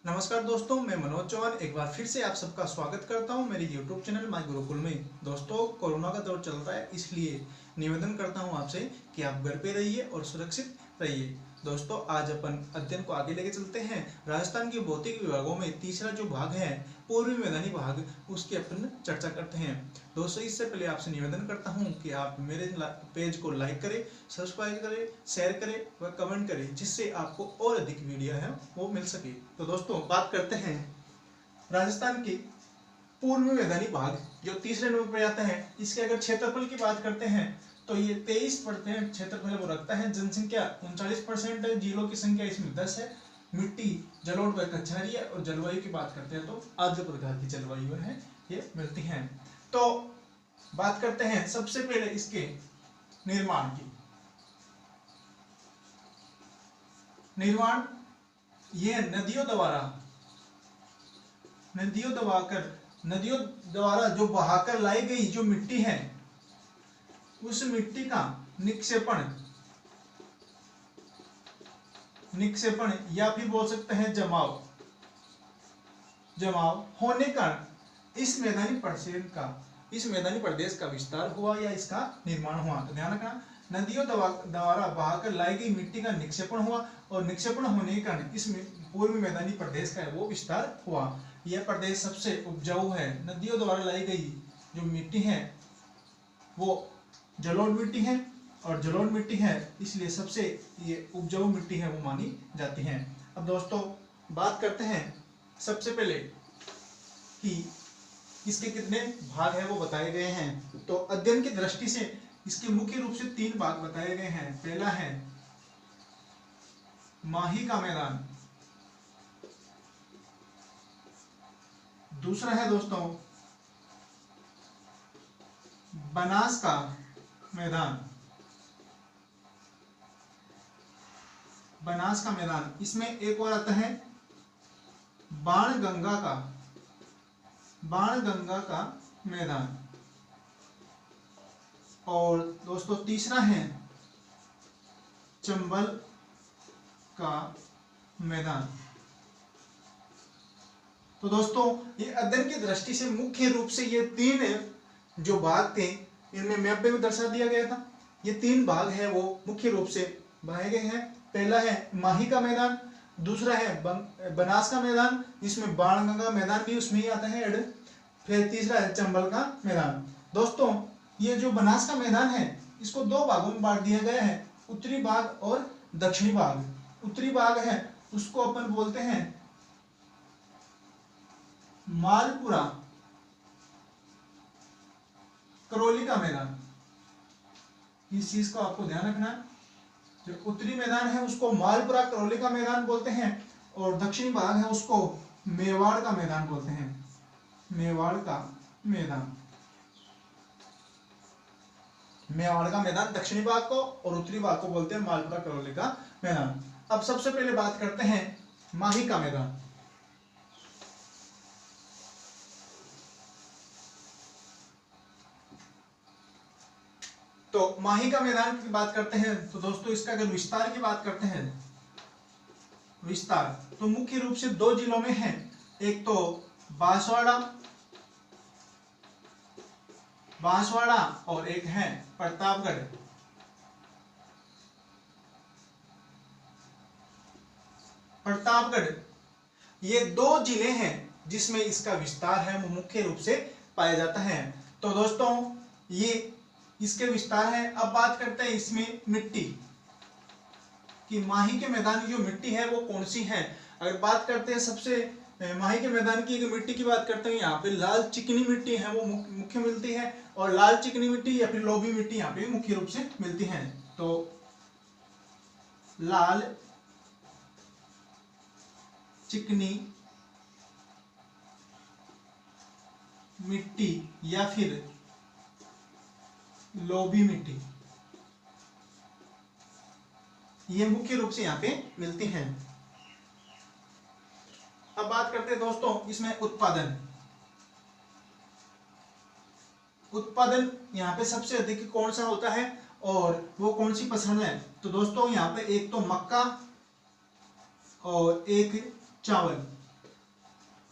नमस्कार दोस्तों, मैं मनोज चौहान एक बार फिर से आप सबका स्वागत करता हूं मेरे YouTube चैनल माय गुरुकुल में। दोस्तों, कोरोना का दौर चल रहा है, इसलिए निवेदन करता हूं आपसे कि आप घर पे रहिए और सुरक्षित रहिए। दोस्तों, आज अपन अध्ययन को आगे लेके चलते हैं। राजस्थान के भौतिक विभागों में तीसरा जो भाग है, पूर्वी मैदानी भाग, उसकी अपन चर्चा करते हैं। दोस्तों, इससे पहले आपसे निवेदन करता हूं कि आप मेरे पेज को लाइक करें, सब्सक्राइब करें, शेयर करें व कमेंट करें, जिससे आपको और अधिक वीडियो है वो मिल सके। तो दोस्तों, बात करते हैं राजस्थान के पूर्वी मैदानी भाग जो तीसरे नंबर पर आता है। इसके अगर क्षेत्रफल की बात करते हैं तो ये 23% क्षेत्रफल वो रखता है। जनसंख्या 39% है। जिलों की संख्या इसमें 10 है। मिट्टी जलोढ़ व कछारी है। और जलवायु की बात करते हैं तो आर्द्र प्रकार की जलवायु है ये मिलती है। तो बात करते हैं सबसे पहले इसके निर्माण की। निर्माण ये नदियों द्वारा जो बहाकर लाई गई जो मिट्टी है, उस मिट्टी का निक्षेपण या फिर बोल सकते हैं जमाव होने का इस मैदानी प्रदेश का विस्तार हुआ या इसका निर्माण हुआ। तो ध्यान रखना, नदियों द्वारा बहाकर लाई गई मिट्टी का निक्षेपण हुआ और निक्षेपण होने के कारण इस पूर्वी मैदानी प्रदेश का वो विस्तार हुआ। यह प्रदेश सबसे उपजाऊ है। नदियों द्वारा लाई गई जो मिट्टी है वो जलोढ़ मिट्टी है, और जलोढ़ मिट्टी है इसलिए सबसे ये उपजाऊ मिट्टी है वो मानी जाती है। अब दोस्तों, बात करते हैं सबसे पहले कि इसके कितने भाग है वो बताए गए हैं। तो अध्ययन की दृष्टि से इसके मुख्य रूप से 3 भाग बताए गए हैं। पहला है माही का मैदान, दूसरा है दोस्तों बनास का मैदान। इसमें एक और आता है बाणगंगा का मैदान। और दोस्तों तीसरा है चंबल का मैदान। तो दोस्तों, ये अध्ययन की दृष्टि से मुख्य रूप से ये 3 जो भाग थे, इनमें मैप पे भी दर्शा दिया गया था। ये 3 भाग है वो मुख्य रूप से बनाए गए हैं। पहला है माही का मैदान, दूसरा है बनास का मैदान, इसमें बाणगंगा मैदान भी उसमें ही आता है ऐड, फिर तीसरा है चंबल का मैदान। दोस्तों, ये जो बनास का मैदान है इसको 2 भागों में बांट दिया गया है, उत्तरी भाग और दक्षिणी भाग। उत्तरी भाग है उसको अपन बोलते हैं मालपुरा करौली का मैदान। इस चीज को आपको ध्यान रखना है। जो उत्तरी मैदान है उसको मालपुरा करौली का मैदान बोलते हैं, और दक्षिणी भाग है उसको मेवाड़ का मैदान बोलते हैं। मेवाड़ का मैदान दक्षिणी भाग को, और उत्तरी भाग को बोलते हैं मालपुरा करौली का मैदान। अब सबसे पहले बात करते हैं माही का मैदान। तो माही का मैदान की बात करते हैं तो दोस्तों, इसका अगर विस्तार की बात करते हैं, तो मुख्य रूप से 2 जिलों में है। एक तो बांसवाड़ा और एक है प्रतापगढ़। ये 2 जिले हैं जिसमें इसका विस्तार है वो मुख्य रूप से पाया जाता है। तो दोस्तों, ये इसके विस्तार है। अब बात करते हैं इसमें मिट्टी कि माही के मैदान की जो मिट्टी है वो कौन सी है। अगर बात करते हैं सबसे माही के मैदान की मिट्टी की बात करते हैं, यहाँ पे लाल चिकनी मिट्टी है वो मुख्य मिलती है, और लाल चिकनी मिट्टी या फिर लोबी मिट्टी यहाँ पे मुख्य रूप से मिलती है। तो लाल चिकनी मिट्टी या फिर लोबी मिट्टी, ये मुख्य रूप से यहाँ पे मिलती हैं। अब बात करते हैं दोस्तों इसमें उत्पादन यहाँ पे सबसे अधिक कौन सा होता है और वो कौन सी फसल है। तो दोस्तों यहाँ पे एक तो मक्का और एक चावल,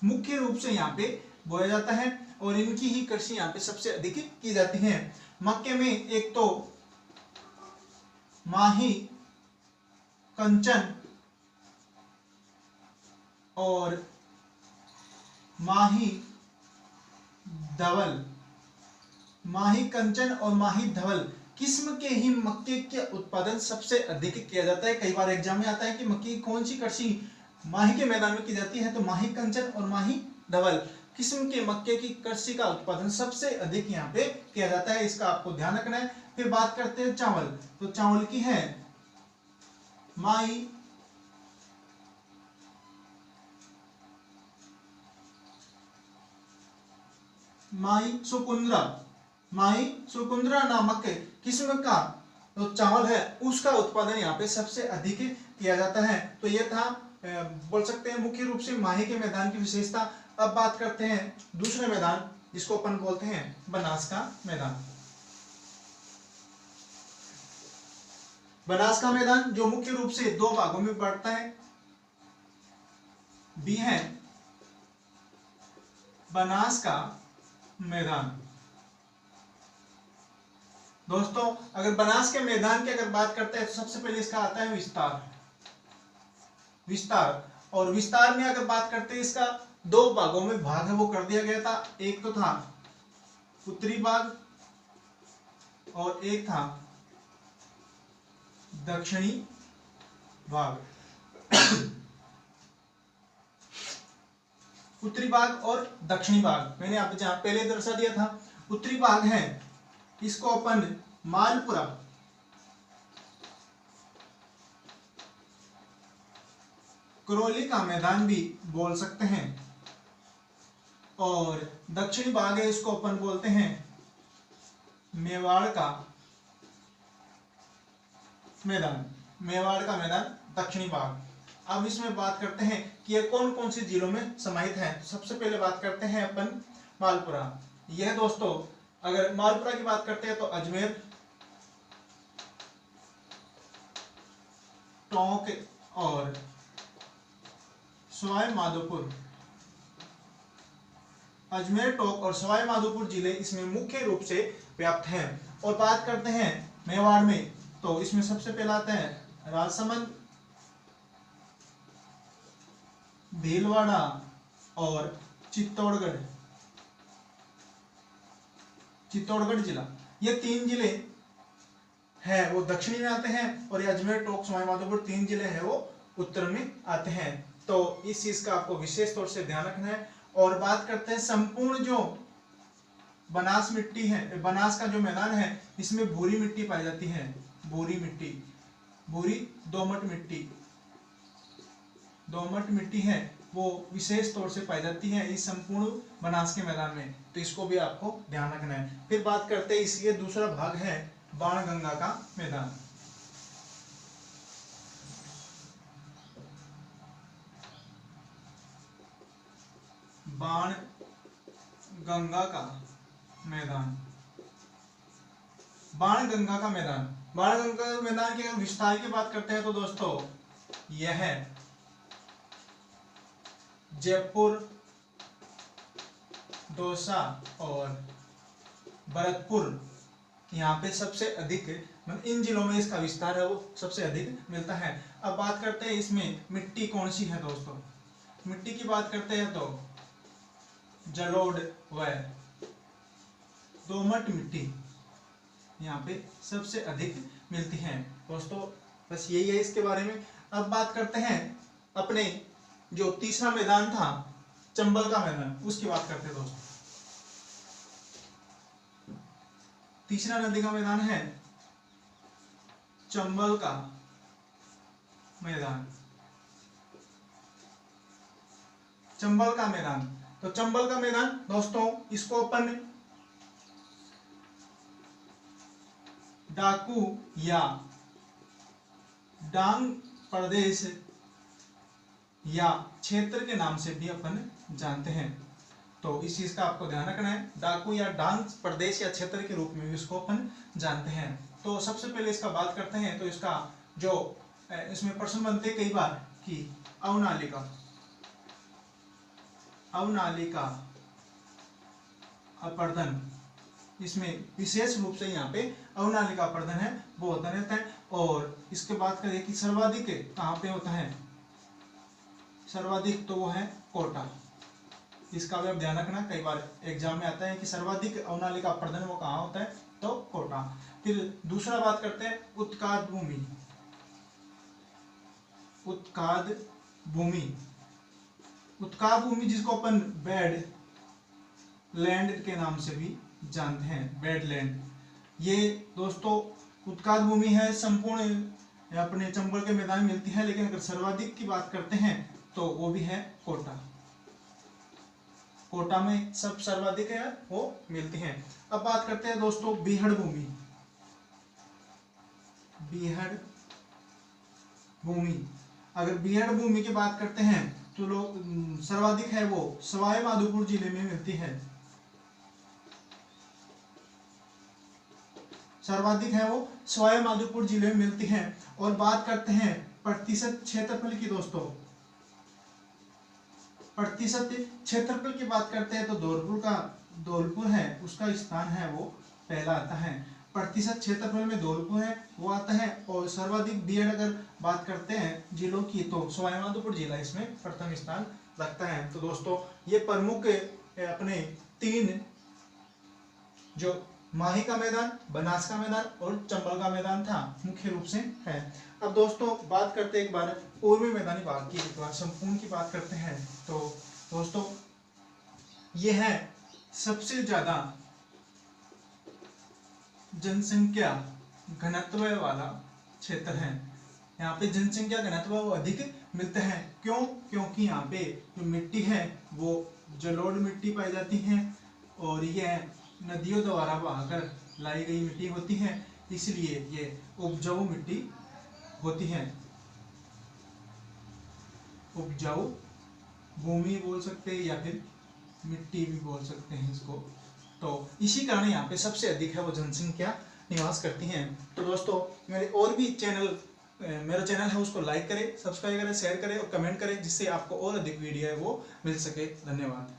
मुख्य रूप से यहाँ पे बोया जाता है और इनकी ही कृषि यहाँ पे सबसे अधिक की जाती है। मक्के में एक तो माही, कंचन और माही धवल, माही कंचन और माही धवल किस्म के ही मक्के के उत्पादन सबसे अधिक किया जाता है। कई बार एग्जाम में आता है कि मक्के की कौन सी कृषि माही के मैदान में की जाती है, तो माही कंचन और माही धवल किस्म के मक्के की कृषि का उत्पादन सबसे अधिक यहाँ पे किया जाता है, इसका आपको ध्यान रखना है। फिर बात करते हैं चावल, तो चावल की है माही सुकुंद्रा, माही सुकुंद्रा नामक किस्म का तो चावल है उसका उत्पादन यहाँ पे सबसे अधिक किया जाता है। तो ये था बोल सकते हैं मुख्य रूप से माही के मैदान की विशेषता। अब बात करते हैं दूसरे मैदान जिसको अपन बोलते हैं बनास का मैदान। बनास का मैदान जो मुख्य रूप से दो भागों में बढ़ता है, बी है बनास का मैदान। दोस्तों अगर बनास के मैदान की अगर बात करते हैं तो सबसे पहले इसका आता है विस्तार, विस्तार और विस्तार में अगर बात करते हैं इसका दो भागों में भाग है वो कर दिया गया था। एक तो था उत्तरी भाग और एक था दक्षिणी भाग। उत्तरी भाग और दक्षिणी भाग मैंने आप जहां पहले दर्शा दिया था। उत्तरी भाग है इसको अपन मालपुरा, करौली का मैदान भी बोल सकते हैं और दक्षिणी भाग है इसको अपन बोलते हैं मेवाड़ का मैदान, मेवाड़ का मैदान दक्षिणी भाग। अब इसमें बात करते हैं कि ये कौन कौन से जिलों में समाहित है। तो सबसे पहले बात करते हैं अपन मालपुरा। यह दोस्तों अगर मालपुरा की बात करते हैं तो अजमेर, टोंक और सवाई माधोपुर, अजमेर, टोंक और सवाई माधोपुर जिले इसमें मुख्य रूप से व्याप्त हैं। और बात करते हैं मेवाड़ में तो इसमें सबसे पहला आता है राजसमंद, भीलवाड़ा और चित्तौड़गढ़, चित्तौड़गढ़ जिला। ये तीन जिले हैं वो दक्षिणी में आते हैं और ये अजमेर, टोंक, सवाई माधोपुर तीन जिले हैं वो उत्तर में आते हैं। तो इस चीज का आपको विशेष तौर से ध्यान रखना है। और बात करते हैं संपूर्ण जो बनास मिट्टी है, बनास का जो मैदान है इसमें भूरी मिट्टी पाई जाती है, भूरी मिट्टी, भूरी दोमट मिट्टी, दोमट मिट्टी है वो विशेष तौर से पाई जाती है इस संपूर्ण बनास के मैदान में, तो इसको भी आपको ध्यान रखना है। फिर बात करते हैं इसलिए दूसरा भाग है बाणगंगा का मैदान। बाणगंगा का मैदान, बाणगंगा का मैदान, बाणगंगा का मैदान के अगर विस्तार की बात करते हैं तो दोस्तों यह है जयपुर, दौसा और भरतपुर, यहाँ पे सबसे अधिक इन जिलों में इसका विस्तार है वो सबसे अधिक मिलता है। अब बात करते हैं इसमें मिट्टी कौन सी है दोस्तों। मिट्टी की बात करते हैं तो जलोढ़ व दोमट मिट्टी यहाँ पे सबसे अधिक मिलती है दोस्तों। बस यही है इसके बारे में। अब बात करते हैं अपने जो तीसरा मैदान था चंबल का मैदान, उसकी बात करते हैं दोस्तों। तीसरा नदी का मैदान है चंबल का मैदान, चंबल का मैदान। तो चंबल का मैदान दोस्तों इसको अपन डाकू या डांग प्रदेश या क्षेत्र के नाम से भी अपन जानते हैं, तो इस चीज का आपको ध्यान रखना है। डाकू या डांग प्रदेश या क्षेत्र के रूप में भी इसको अपन जानते हैं। तो सबसे पहले इसका बात करते हैं तो इसका जो इसमें प्रश्न बनते कई बार कि अवनालिका, अवनालिका अपर्दन, इसमें विशेष रूप से यहाँ पे अवनालिका अपर्दन है वो होता रहता है। और इसके बात करें कि सर्वाधिक कहाँ पे होता है, सर्वाधिक तो वो है कोटा। इसका भी आप ध्यान रखना, कई बार एग्जाम में आता है कि सर्वाधिक अवनालिका अपर्दन वो कहाँ होता है, तो कोटा। फिर दूसरा बात करते हैं उत्काद भूमि। उत्काद भूमि, उत्काद भूमि जिसको अपन बेड लैंड के नाम से भी जानते हैं, बेड लैंड। ये दोस्तों उत्काद भूमि है, संपूर्ण अपने चंबल के मैदान में मिलती है, लेकिन अगर सर्वाधिक की बात करते हैं तो वो भी है कोटा। कोटा में सब सर्वाधिक है वो मिलती हैं। अब बात करते हैं दोस्तों बीहड़ भूमि। बीहड़ भूमि, अगर बीहड़ भूमि की बात करते हैं तो लोग सर्वाधिक है वो सवाई माधोपुर जिले में मिलती है, सर्वाधिक है वो सवाई माधोपुर जिले में मिलती है। और बात करते हैं प्रतिशत क्षेत्रफल की दोस्तों, प्रतिशत क्षेत्रफल की बात करते हैं तो धौलपुर है उसका स्थान है वो पहला आता है। प्रतिशत क्षेत्रफल में धौलपुर है वो आता है। और सर्वाधिक बीहड़ अगर बात करते हैं जिलों की तो सवाई माधोपुर जिला इसमें प्रथम स्थान रखता है। तो दोस्तों ये प्रमुख अपने 3 जो माही का मैदान, बनास का मैदान और चंबल का मैदान था मुख्य रूप से है। अब दोस्तों बात करते हैं एक बार पूर्वी मैदानी भाग की, एक बार संपूर्ण की बात करते हैं तो दोस्तों ये है सबसे ज्यादा जनसंख्या घनत्व वाला क्षेत्र है। यहाँ पे जनसंख्या घनत्व वो अधिक मिलता है। क्यों? क्योंकि यहाँ पे जो मिट्टी है वो जलोढ़ मिट्टी पाई जाती है और यह नदियों द्वारा बहाकर लाई गई मिट्टी होती है, इसलिए ये उपजाऊ मिट्टी होती है। उपजाऊ भूमि बोल सकते हैं या फिर मिट्टी भी बोल सकते हैं इसको। तो इसी कारण यहाँ पे सबसे अधिक है वो जनसंख्या निवास करती हैं। तो दोस्तों मेरे और भी मेरा चैनल है उसको लाइक करें, सब्सक्राइब करें, शेयर करें और कमेंट करें, जिससे आपको और अधिक वीडियो है वो मिल सके। धन्यवाद।